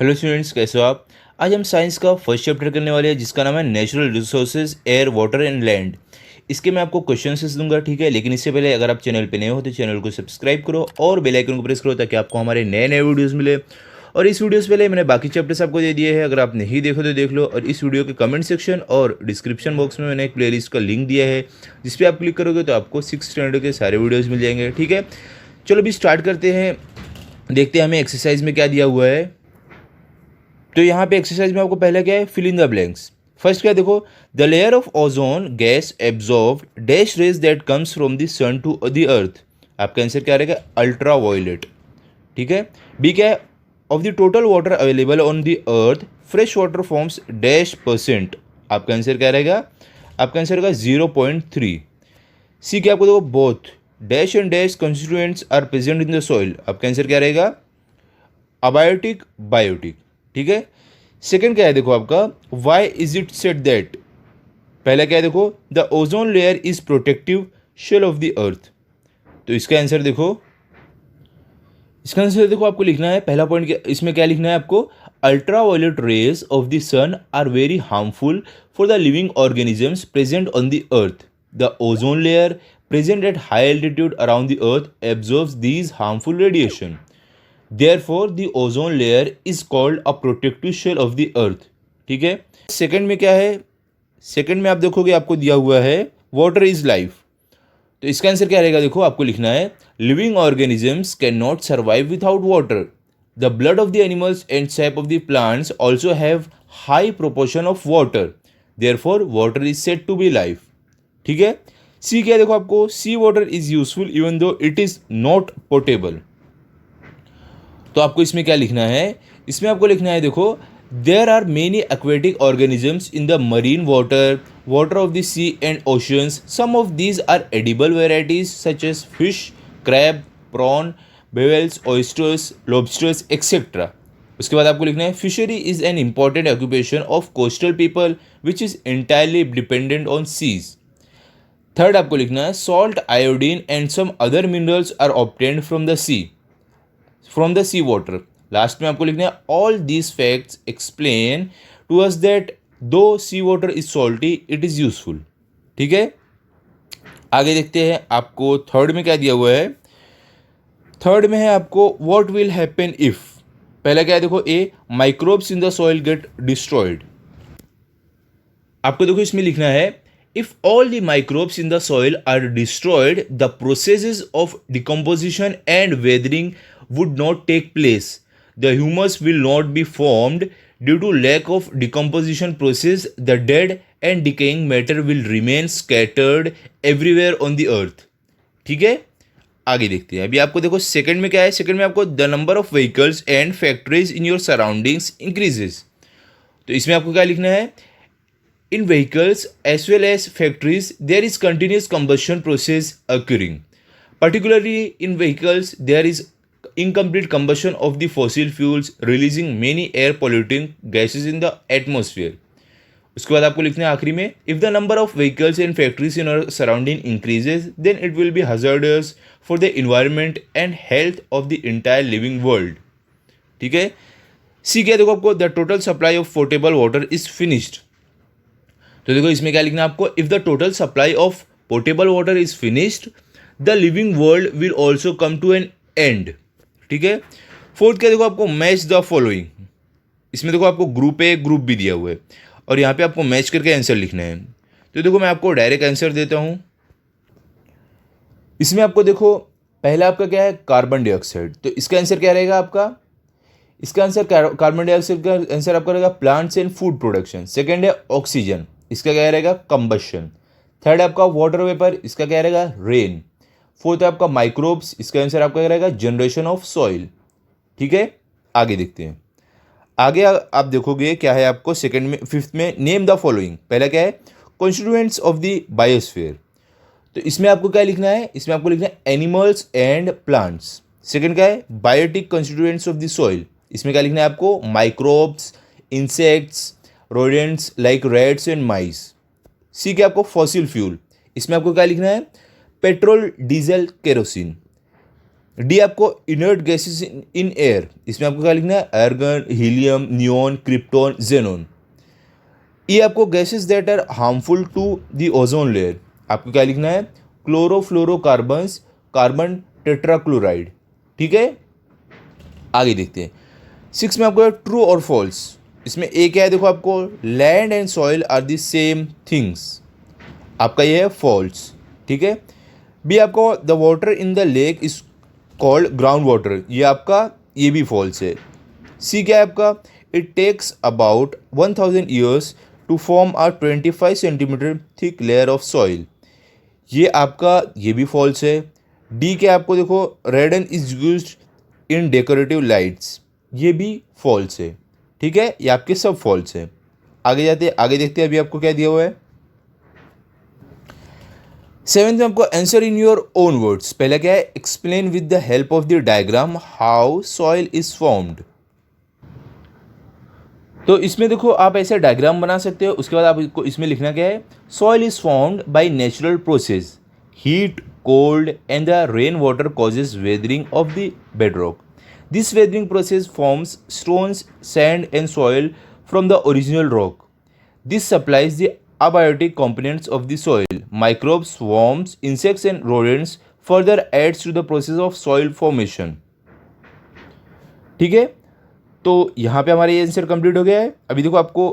Hello students, कैसे हो आप। आज हम साइंस का फर्स्ट चैप्टर करने वाले हैं जिसका नाम है natural resources air water and land. इसके मैं आपको क्वेश्चन दूंगा, ठीक है। लेकिन इससे पहले अगर आप चैनल पे नए हो तो चैनल को सब्सक्राइब करो और बेल आइकन को प्रेस करो ताकि आपको हमारे नए नए वीडियोस मिले। और इस वीडियो से पहले मैंने बाकी चैप्टर्स आपको दे दिए हैं, अगर आप नहीं देखो तो देख लो। और इस वीडियो के कमेंट सेक्शन और डिस्क्रिप्शन बॉक्स में मैंने एक प्लेलिस्ट का लिंक दिया है जिस पर आप क्लिक करोगे तो आपको 6th स्टैंडर्ड के सारे वीडियोज़ मिल जाएंगे, ठीक है। चलो अभी स्टार्ट करते हैं, देखते हैं हमें एक्सरसाइज में क्या दिया हुआ है। तो यहाँ पे एक्सरसाइज में आपको पहला क्या है, fill in the blanks. First क्या देखो, the layer of ozone gas absorb dash rays that comes from the sun to the earth. आपका आंसर क्या रहेगा, अल्ट्रा वायलेट, ठीक है। बी क्या है, of the total water available on the earth fresh water forms dash percent. आपका answer क्या रहेगा, आपका आंसर रहेगा 0.3। सी क्या आपको देखो, both dash and dash constituents are present in the soil. आपका आंसर क्या रहेगा, अबायोटिक बायोटिक, ठीक है। सेकंड क्या है देखो आपका, why is it said that. पहला क्या है देखो, the ozone layer is protective shell of the earth. तो इसका आंसर देखो, इसका आंसर देखो आपको लिखना है, पहला पॉइंट इसमें क्या लिखना है आपको, ultra violet rays of the sun are very harmful for the living organisms present on the earth. The ozone layer present at high altitude around the earth absorbs these harmful radiation. Therefore, the ozone layer is called a protective shell of the earth, ठीक है। Second में क्या है, second में आप देखोगे आपको दिया हुआ है वाटर इज लाइफ। तो इसका आंसर क्या रहेगा देखो, आपको लिखना है, living organisms can not survive without water. The blood of the animals and sap of the plants also have high proportion of water, therefore water is said to be life, ठीक है। C क्या देखो आपको, sea water is useful even though it is not portable. तो आपको इसमें क्या लिखना है, इसमें आपको लिखना है देखो, there are many aquatic organisms in the marine water water of the sea and oceans. Some of these are edible varieties such as fish, crab, prawn, bivalves, oysters, lobsters etcetera. उसके बाद आपको लिखना है, fishery is an important occupation of coastal people which is entirely dependent on seas. Third आपको लिखना है, salt, iodine and some other minerals are obtained from the sea, from the C water. Last में आपको लिखना है, all these facts explain to us that though sea water is salty it is useful, ठीक है। आगे देखते हैं आपको थर्ड में क्या दिया हुआ है। थर्ड में है आपको, व्हाट विल हैपन इफ। पहला क्या है देखो, A microbes in the soil get destroyed. आपको देखो इसमें लिखना है, if all the microbes in the soil are destroyed, the processes of decomposition and weathering would not take place. The humus will not be formed due to lack of decomposition process. The dead and decaying matter will remain scattered everywhere on the earth. ठीक है, आगे देखते हैं। अभी आपको देखो second में क्या है, सेकंड में आपको the number of vehicles and factories in your surroundings increases. तो इसमें आपको क्या लिखना है, in vehicles as well as factories there is continuous combustion process occurring. Particularly in vehicles there is incomplete combustion of the fossil fuels releasing many air polluting gases in the atmosphere. उसके बाद आपको लिखना है आखिरी में, if the number of vehicles and factories in our surrounding increases then it will be hazardous for the environment and health of the entire living world, ठीक है। C क्या देखो आपको, the total supply of potable water is finished। तो देखो इसमें क्या लिखना है आपको, if the total supply of portable water is finished the living world will also come to an end, ठीक है। फोर्थ क्या देखो आपको, मैच द फॉलोइंग। इसमें देखो आपको ग्रुप ए ग्रुप बी दिया हुआ है और यहाँ पे आपको मैच करके आंसर लिखना है। तो देखो मैं आपको डायरेक्ट आंसर देता हूँ। इसमें आपको देखो पहला आपका क्या है, कार्बन डाइऑक्साइड। तो इसका आंसर क्या रहेगा आपका, इसका आंसर कार्बन डाइऑक्साइड का आंसर आपका रहेगा plants and food production. Second है ऑक्सीजन, इसका क्या रहेगा, कंबशन। थर्ड आपका वाटर वेपर, इसका क्या रहेगा, रेन। फोर्थ है आपका माइक्रोब्स, इसका आंसर आपका क्या रहेगा, जनरेशन ऑफ सॉइल, ठीक है। आगे देखते हैं, आगे आप देखोगे क्या है आपको सेकंड में, फिफ्थ में, नेम द फॉलोइंग। पहला क्या है, कॉन्स्टिट्यूएंट्स ऑफ द बायोस्फीयर। तो इसमें आपको क्या लिखना है, इसमें आपको लिखना है एनिमल्स एंड प्लांट्स। सेकंड क्या है, biotic constituents of the soil. इसमें क्या लिखना है आपको, microbes, insects, rodents like rats and mice. C क्या आपको, फॉसिल फ्यूल। इसमें आपको क्या लिखना है, पेट्रोल, डीजल, केरोसिन। डी आपको इनर्ट गैसेस इन एयर, इसमें आपको क्या लिखना है, argon, helium, neon, krypton, xenon. E आपको gases that are harmful to the ozone layer, आपको क्या लिखना है, क्लोरोफ्लोरोकार्बन्स, कार्बन टेट्राक्लोराइड। ठीक है, आगे देखते हैं। 6 में आपको ट्रू और फॉल्स, इसमें ए क्या है, देखो आपको land and soil are the same things, आपका ये है फॉल्स। ठीक है। बी आपको the water in the lake is called ground water, ये आपका ये भी फॉल्स है। सी क्या है आपका, it takes about 1000 years to form a 25 centimetre thick layer of soil, ये आपका ये भी फॉल्स है। डी क्या आपको देखो, रेडन is used in decorative lights, ये भी फॉल्स है। ठीक है, ये आपके सब फॉल्स है। आगे जाते हैं, आगे देखते हैं अभी आपको क्या दिया हुआ है। 7th में आपको answer in your own words, पहला क्या है, explain with the help of the diagram how soil is formed. तो इसमें देखो आप ऐसे डायग्राम बना सकते हो, उसके बाद आपको इसमें लिखना क्या है, soil is formed by natural process, heat, cold and the rain water causes weathering of the bedrock, this weathering process forms stones, sand and soil from the original rock, this supplies the abiotic components of the soil, microbes, worms, insects and rodents further adds to the process of soil formation। ठीक है, तो यहाँ पे हमारा ये answer complete हो गया है। अभी देखो आपको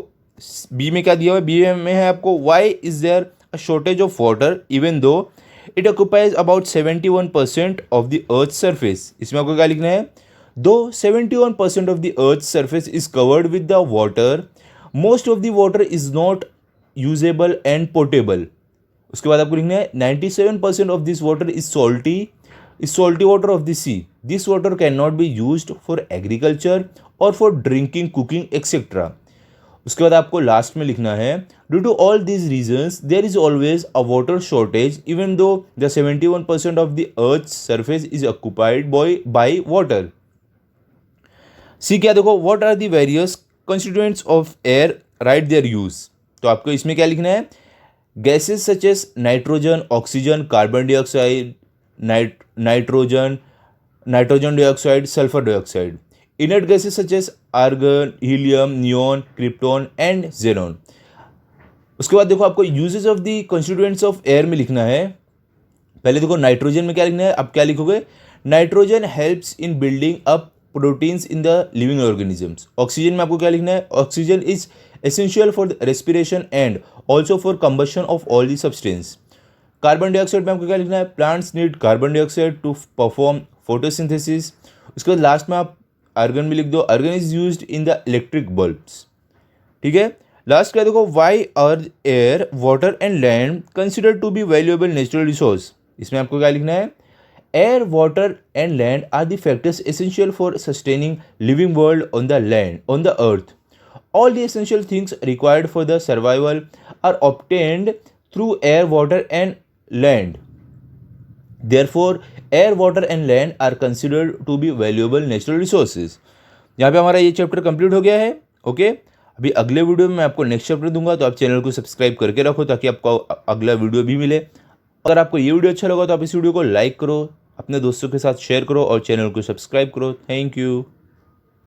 बी में क्या दिया हुआ है, बी में है आपको why is there a shortage of water even though it occupies about 71% of the earth surface, इसमें आपको क्या लिखना है, though 71% of the earth surface is covered with the water, most of the water is not usable and portable. उसके बाद आपको लिखना है 97% of this water is salty water of the sea, this water can not be used for agriculture और for drinking, cooking etcetera. उसके बाद आपको last में लिखना है, due to all these reasons there is always a water shortage even though the 71% of the earth surface is occupied by water. C क्या देखो, what are the various constituents of air, write their use. तो आपको इसमें क्या लिखना है, gases such as nitrogen, oxygen, carbon dioxide, nitrogen dioxide, sulphur dioxide, inert gases such as argon, helium, neon, krypton and xenon. उसके बाद देखो आपको uses of the constituents of air में लिखना है, पहले देखो नाइट्रोजन में क्या लिखना है, आप क्या लिखोगे, nitrogen helps in building up proteins in the living organisms. Oxygen में आपको क्या लिखना है, oxygen is essential for the respiration and also for combustion of all the substance। Carbon dioxide में आपको क्या लिखना है, plants need carbon dioxide to perform photosynthesis. उसके बाद लास्ट में आप आर्गन में लिख दो, argon is used in the electric bulbs. ठीक है, लास्ट क्या देखो, why earth, air, water and land considered to be valuable natural resource, इसमें आपको क्या लिखना है, air, water and land are the factors essential for sustaining living world on the land on the earth, all the essential things required for the survival are obtained through air, water and land, therefore air, water and land are considered to be valuable natural resources। यहाँ पे हमारा ये chapter complete हो गया है। Okay, अभी अगले video में मैं आपको नेक्स्ट चैप्टर दूंगा, तो आप चैनल को सब्सक्राइब करके रखो ताकि आपको अगला वीडियो भी मिले। अगर आपको ये वीडियो अच्छा लगा तो आप इस वीडियो को लाइक करो, अपने दोस्तों के साथ शेयर करो और चैनल को सब्सक्राइब करो। Thank you.